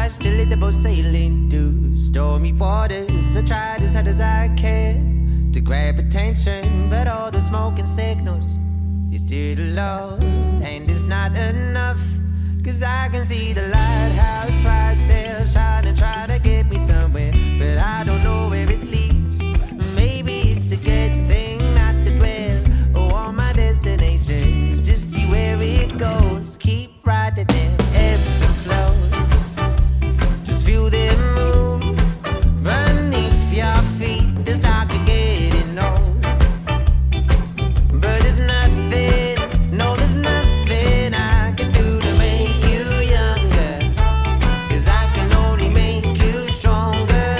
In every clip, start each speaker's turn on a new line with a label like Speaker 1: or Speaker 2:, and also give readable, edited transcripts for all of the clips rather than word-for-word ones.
Speaker 1: watch the little boat sailing through stormy waters. I tried as hard as I can to grab attention, but all the smoke and signals, they stood alone. And it's not enough, 'cause I can see the lighthouse right there shining, try to get me somewhere, but I don't know where it leads. Maybe it's a good thing not to dwell on my destinations, just see where it goes. Keep riding them ebbs and flows, just feel them move beneath your feet. This time to getting old, but there's nothing, no, there's nothing I can do to make you younger, 'cause I can only make you stronger.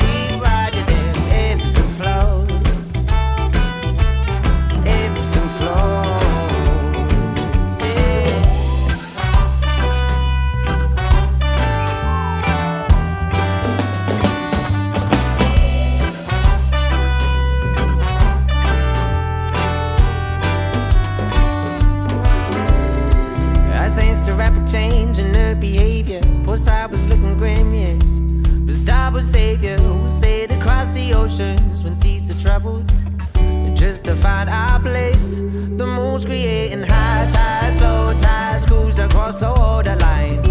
Speaker 1: Keep riding them ebbs and flows, ebbs and flows, yeah. I sensed a rapid change in her behavior. Poor side was looking grim, yes, but star was savior who sailed across the oceans when seas are troubled, just to find our place. The moon's creating high tides, low tides, cruise across the borderline.